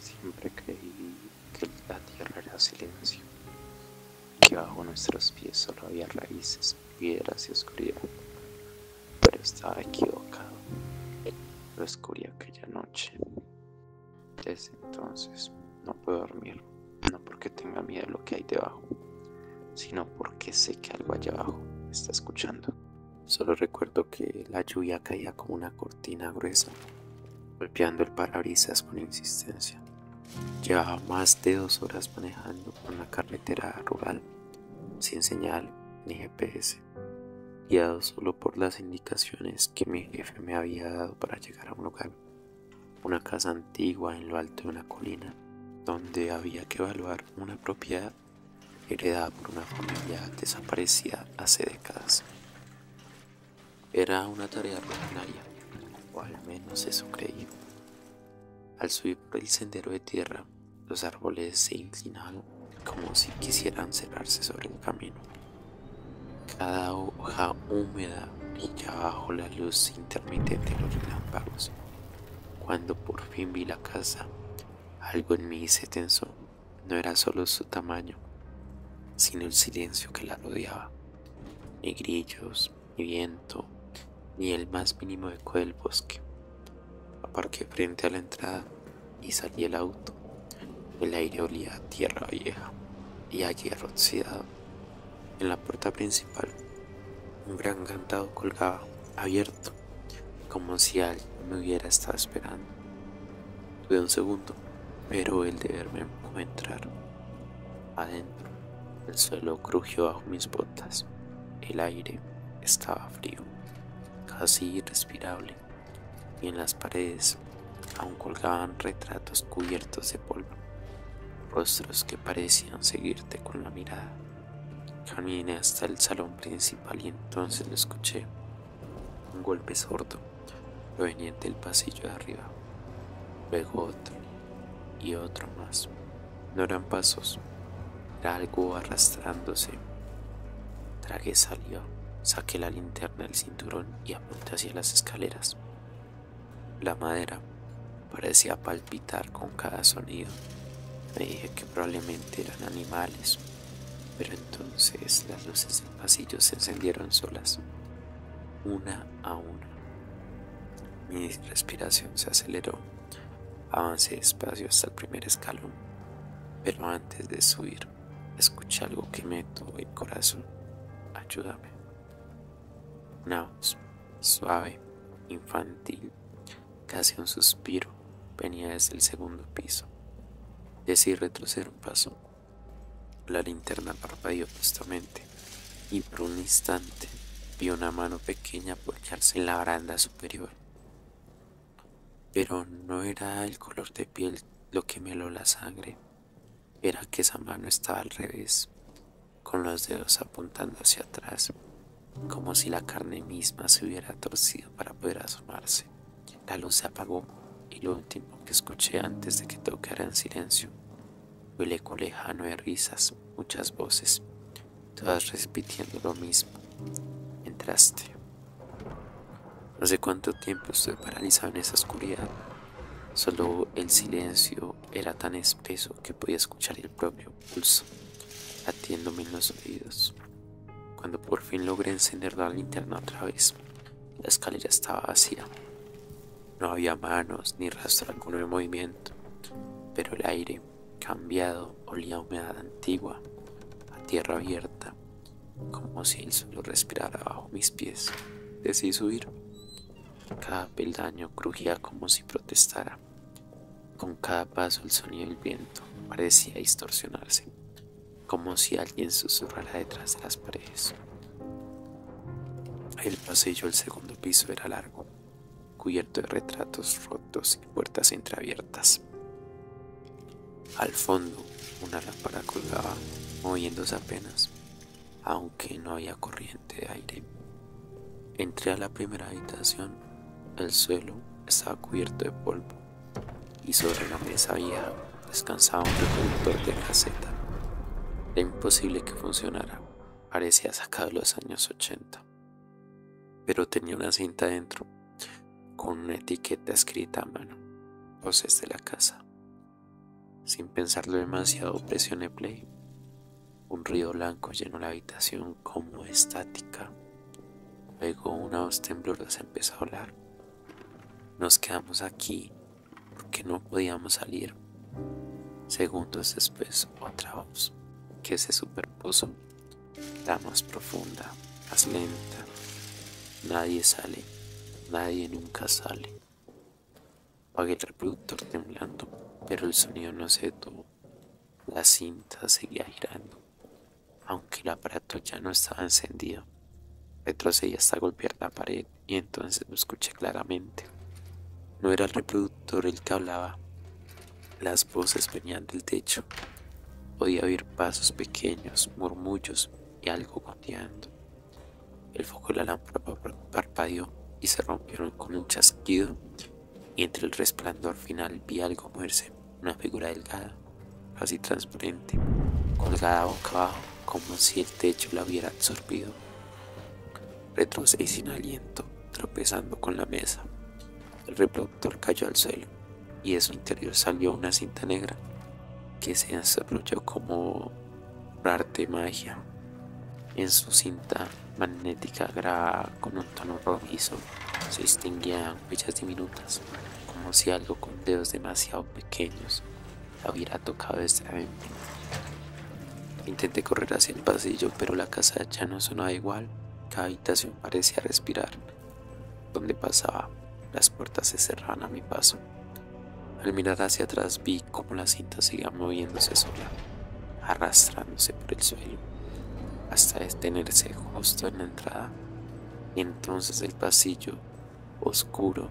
Siempre creí que la tierra era silencio, que bajo nuestros pies solo había raíces, piedras y oscuridad, pero estaba equivocado. Lo descubrí aquella noche. Desde entonces no puedo dormir, no porque tenga miedo de lo que hay debajo, sino porque sé que algo allá abajo me está escuchando. Solo recuerdo que la lluvia caía como una cortina gruesa, golpeando el parabrisas con insistencia. Llevaba más de 2 horas manejando por una carretera rural, sin señal ni GPS, guiado solo por las indicaciones que mi jefe me había dado para llegar a un lugar, una casa antigua en lo alto de una colina, donde había que evaluar una propiedad heredada por una familia desaparecida hace décadas. Era una tarea rutinaria, o al menos eso creí. Al subir por el sendero de tierra, los árboles se inclinaban como si quisieran cerrarse sobre el camino. Cada hoja húmeda brillaba bajo la luz intermitente de los relámpagos. Cuando por fin vi la casa, algo en mí se tensó. No era solo su tamaño, sino el silencio que la rodeaba. Ni grillos, ni viento, ni el más mínimo eco del bosque. Aparqué frente a la entrada y salí el auto. El aire olía a tierra vieja y a hierro oxidado. En la puerta principal, un gran candado colgaba, abierto, como si alguien me hubiera estado esperando. Tuve un segundo, pero el deber me empujó a entrar. Adentro, el suelo crujió bajo mis botas. El aire estaba frío, casi irrespirable, y en las paredes aún colgaban retratos cubiertos de polvo, rostros que parecían seguirte con la mirada. Caminé hasta el salón principal y entonces lo escuché. Un golpe sordo proveniente del pasillo de arriba, luego otro y otro más. No eran pasos, era algo arrastrándose. Tragué saliva, saqué la linterna del cinturón y apunté hacia las escaleras. La madera parecía palpitar con cada sonido. Me dije que probablemente eran animales, pero entonces las luces del pasillo se encendieron solas, una a una. Mi respiración se aceleró. Avancé despacio hasta el primer escalón, pero antes de subir, escuché algo que me detuvo el corazón. Ayúdame. Una voz suave, infantil, casi un suspiro, venía desde el segundo piso. Decidí retroceder un paso. La linterna parpadeó justamente y por un instante vi una mano pequeña apoyarse en la baranda superior. Pero no era el color de piel lo que me heló la sangre, era que esa mano estaba al revés, con los dedos apuntando hacia atrás, como si la carne misma se hubiera torcido para poder asomarse. La luz se apagó y lo último que escuché antes de que tocara en silencio fue el eco lejano de risas, muchas voces, todas repitiendo lo mismo. Entraste. No sé cuánto tiempo estuve paralizado en esa oscuridad. Solo el silencio era tan espeso que podía escuchar el propio pulso latiéndome en los oídos. Cuando por fin logré encender la linterna otra vez, la escalera estaba vacía. No había manos ni rastro alguno de movimiento, pero el aire, cambiado, olía a humedad antigua, a tierra abierta, como si el suelo respirara bajo mis pies. Decidí subir. Cada peldaño crujía como si protestara. Con cada paso el sonido del viento parecía distorsionarse, como si alguien susurrara detrás de las paredes. El pasillo del segundo piso era largo, cubierto de retratos rotos y puertas entreabiertas. Al fondo, una lámpara colgaba, moviéndose apenas, aunque no había corriente de aire. Entré a la primera habitación. El suelo estaba cubierto de polvo y sobre la mesa vieja descansaba un reproductor de caseta. Era imposible que funcionara, parecía sacado de los años 80, pero tenía una cinta dentro con una etiqueta escrita a mano: Voces de la casa. Sin pensarlo demasiado, presioné play. Un ruido blanco llenó la habitación como estática. Luego una voz temblorosa empezó a hablar. Nos quedamos aquí porque no podíamos salir. Segundos después, otra voz que se superpuso, la más profunda, más lenta. Nadie sale, nadie nunca sale. Apagué el reproductor temblando, pero el sonido no se detuvo. La cinta seguía girando, aunque el aparato ya no estaba encendido. Retrocedí hasta golpear la pared y entonces lo escuché claramente. No era el reproductor el que hablaba. Las voces venían del techo. Podía oír pasos pequeños, murmullos y algo goteando. El foco de la lámpara parpadeó y se rompió con un chasquido, y entre el resplandor final vi algo moverse, una figura delgada, casi transparente, colgada boca abajo, como si el techo la hubiera absorbido. Retrocedí sin aliento, tropezando con la mesa. El reproductor cayó al suelo y de su interior salió una cinta negra que se desarrolló como por arte de magia. En su cinta magnética grabada con un tono rojizo se distinguían huellas diminutas, como si algo con dedos demasiado pequeños la hubiera tocado desde adentro. Intenté correr hacia el pasillo, pero la casa ya no sonaba igual. Cada habitación parecía respirar. Donde pasaba, las puertas se cerraban a mi paso. Al mirar hacia atrás vi cómo la cinta seguía moviéndose sola, arrastrándose por el suelo, hasta detenerse justo en la entrada. Y entonces el pasillo, oscuro,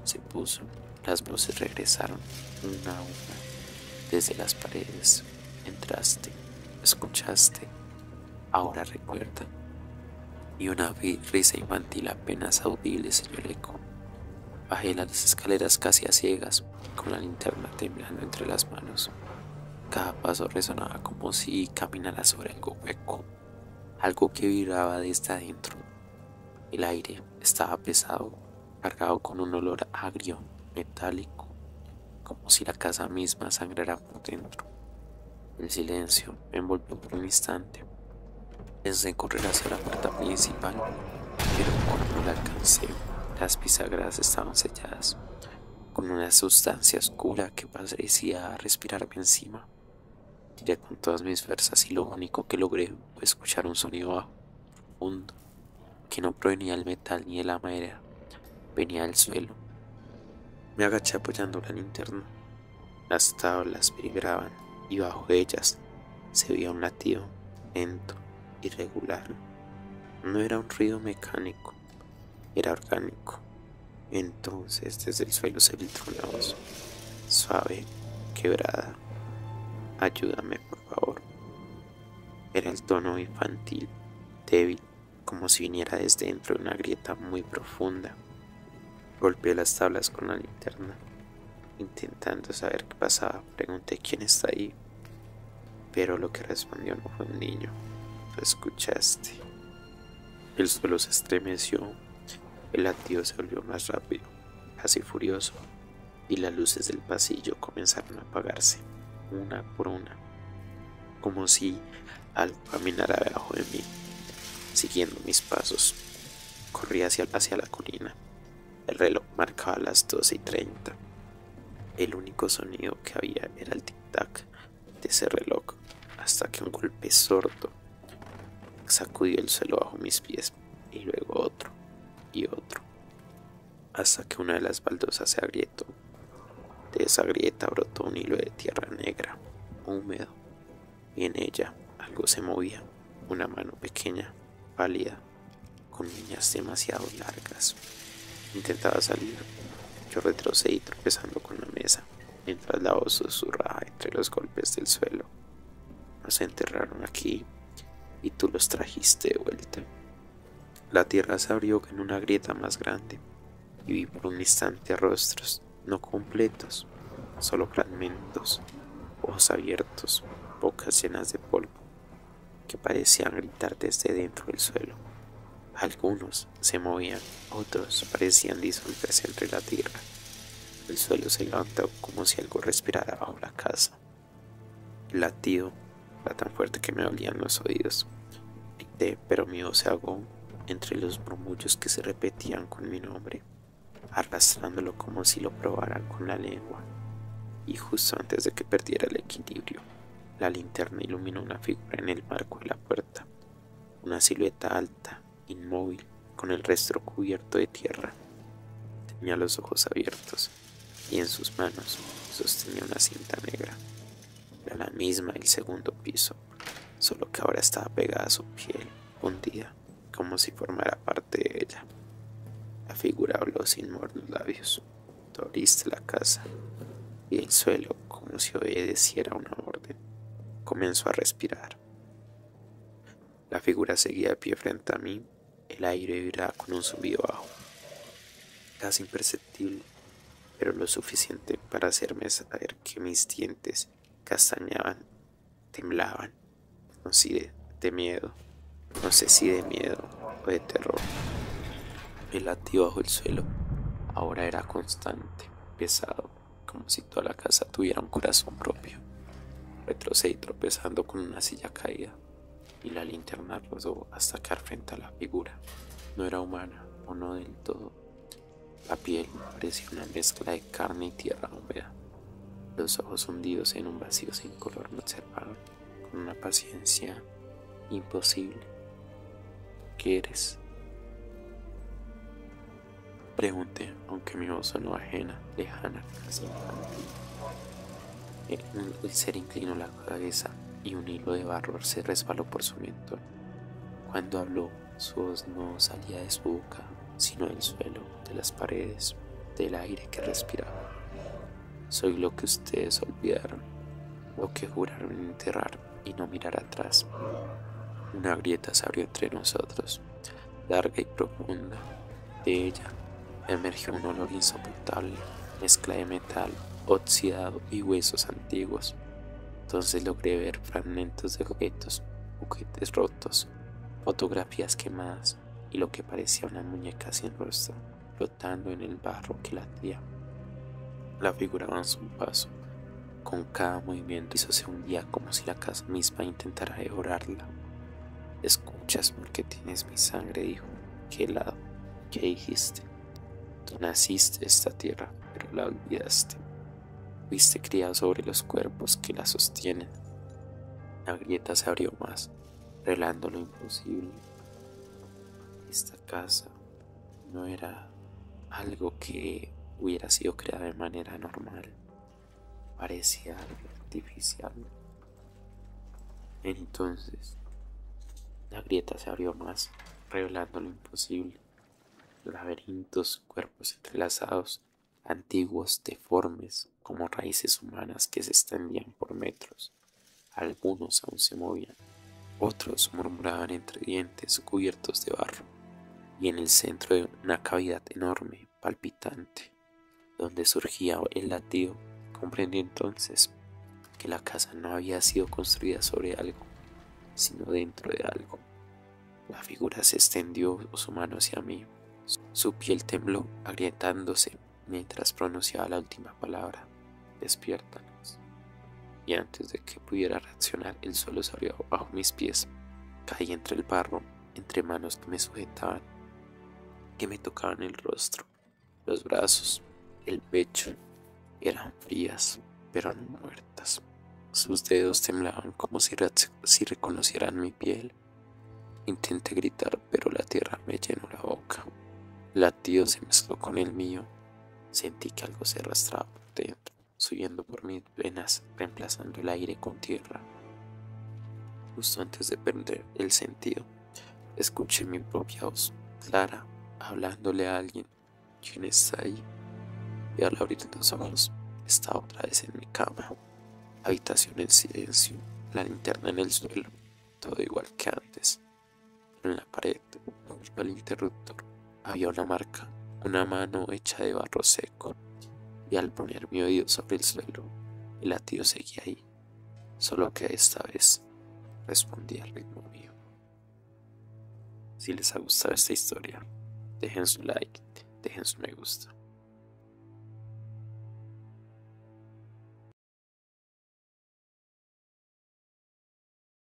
se puso. Las voces regresaron, una a una, desde las paredes. Entraste, escuchaste, ahora recuerda. Y una risa infantil apenas audible selló el eco. Bajé las escaleras casi a ciegas, con la linterna temblando entre las manos. Cada paso resonaba como si caminara sobre algo hueco, algo que vibraba desde adentro. El aire estaba pesado, cargado con un olor agrio, metálico, como si la casa misma sangrara por dentro. El silencio me envolvió por un instante. Pensé en correr hacia la puerta principal, pero cuando la alcancé, las bisagras estaban selladas, con una sustancia oscura que parecía respirarme encima. Tiré con todas mis fuerzas y lo único que logré fue escuchar un sonido bajo, profundo, que no provenía del metal ni de la madera, venía del suelo. Me agaché apoyando la linterna. Las tablas vibraban y bajo ellas se oía un latido lento, irregular. No era un ruido mecánico, era orgánico. Entonces desde el suelo se filtró una voz, suave, quebrada. Ayúdame, por favor. Era el tono infantil, débil, como si viniera desde dentro de una grieta muy profunda. Golpeé las tablas con la linterna, intentando saber qué pasaba. Pregunté quién está ahí, pero lo que respondió no fue un niño. Lo escuchaste. El suelo se estremeció, el latido se volvió más rápido, casi furioso, y las luces del pasillo comenzaron a apagarse, una por una, como si algo caminara debajo de mí, siguiendo mis pasos. Corrí hacia la colina. El reloj marcaba las 12:30. El único sonido que había era el tic-tac de ese reloj, hasta que un golpe sordo sacudió el suelo bajo mis pies, y luego otro y otro, hasta que una de las baldosas se agrietó. De esa grieta brotó un hilo de tierra negra, húmedo, y en ella algo se movía, una mano pequeña, pálida, con uñas demasiado largas. Intentaba salir. Yo retrocedí tropezando con la mesa, mientras la voz susurraba entre los golpes del suelo. Nos enterraron aquí y tú los trajiste de vuelta. La tierra se abrió en una grieta más grande y vi por un instante rostros, no completos, solo fragmentos, ojos abiertos, bocas llenas de polvo, que parecían gritar desde dentro del suelo. Algunos se movían, otros parecían disolverse entre la tierra. El suelo se levantó como si algo respirara bajo la casa. El latido era tan fuerte que me dolían los oídos. Grité, pero mi voz se ahogó entre los murmullos que se repetían con mi nombre, arrastrándolo como si lo probaran con la lengua. Y justo antes de que perdiera el equilibrio, la linterna iluminó una figura en el marco de la puerta, una silueta alta, inmóvil, con el rostro cubierto de tierra. Tenía los ojos abiertos y en sus manos sostenía una cinta negra. Era la misma del segundo piso, solo que ahora estaba pegada a su piel, hundida, como si formara parte de ella. La figura habló sin mover los labios. Tú abriste la casa y el suelo, como si obedeciera una orden, comenzó a respirar. La figura seguía de pie frente a mí. El aire vibraba con un zumbido bajo, casi imperceptible, pero lo suficiente para hacerme saber que mis dientes castañaban, temblaban, no sé de miedo, no sé si de miedo o de terror. El latido bajo el suelo ahora era constante, pesado, como si toda la casa tuviera un corazón propio. Retrocedí tropezando con una silla caída y la linterna rodó hasta caer frente a la figura. No era humana, o no del todo. La piel parecía una mezcla de carne y tierra húmeda. Los ojos hundidos en un vacío sin color me observaban con una paciencia imposible. ¿Qué eres?, pregunté, aunque mi voz sonó ajena, lejana, casi infantil. El ser inclinó la cabeza y un hilo de barro se resbaló por su mentón. Cuando habló, su voz no salía de su boca, sino del suelo, de las paredes, del aire que respiraba. Soy lo que ustedes olvidaron, lo que juraron enterrar y no mirar atrás. Una grieta se abrió entre nosotros, larga y profunda. De ella emergió un olor insoportable, mezcla de metal oxidado y huesos antiguos. Entonces logré ver fragmentos de objetos, juguetes rotos, fotografías quemadas y lo que parecía una muñeca sin rostro, flotando en el barro que latía. La figura avanzó un paso. Con cada movimiento se hundía como si la casa misma intentara devorarla. Escuchas porque tienes mi sangre, dijo. ¿Qué lado? ¿Qué dijiste? Tú naciste de esta tierra, pero la olvidaste. Fuiste criado sobre los cuerpos que la sostienen. La grieta se abrió más, revelando lo imposible. Esta casa no era algo que hubiera sido creado de manera normal. Parecía algo artificial. Entonces, la grieta se abrió más, revelando lo imposible. Laberintos, cuerpos entrelazados, antiguos, deformes, como raíces humanas que se extendían por metros. Algunos aún se movían, otros murmuraban entre dientes cubiertos de barro, y en el centro de una cavidad enorme, palpitante, donde surgía el latido, comprendí entonces que la casa no había sido construida sobre algo, sino dentro de algo. La figura se extendió su mano hacia mí. Su piel tembló, agrietándose mientras pronunciaba la última palabra. Despiértanos. Y antes de que pudiera reaccionar, el suelo se abrió bajo mis pies. Caí entre el barro, entre manos que me sujetaban, que me tocaban el rostro, los brazos, el pecho. Eran frías, pero no muertas. Sus dedos temblaban como si reconocieran mi piel. Intenté gritar, pero la tierra me llenó la boca. El latido se mezcló con el mío. Sentí que algo se arrastraba por dentro, subiendo por mis venas, reemplazando el aire con tierra. Justo antes de perder el sentido, escuché mi propia voz, clara, hablándole a alguien. ¿Quién está ahí? Y al abrir los ojos, estaba otra vez en mi cama. Habitación en silencio, la linterna en el suelo, todo igual que antes. En la pared, junto al interruptor, había una marca, una mano hecha de barro seco, y al poner mi oído sobre el suelo, el latido seguía ahí, solo que esta vez respondía al ritmo mío. Si les ha gustado esta historia, dejen su like, dejen su me gusta.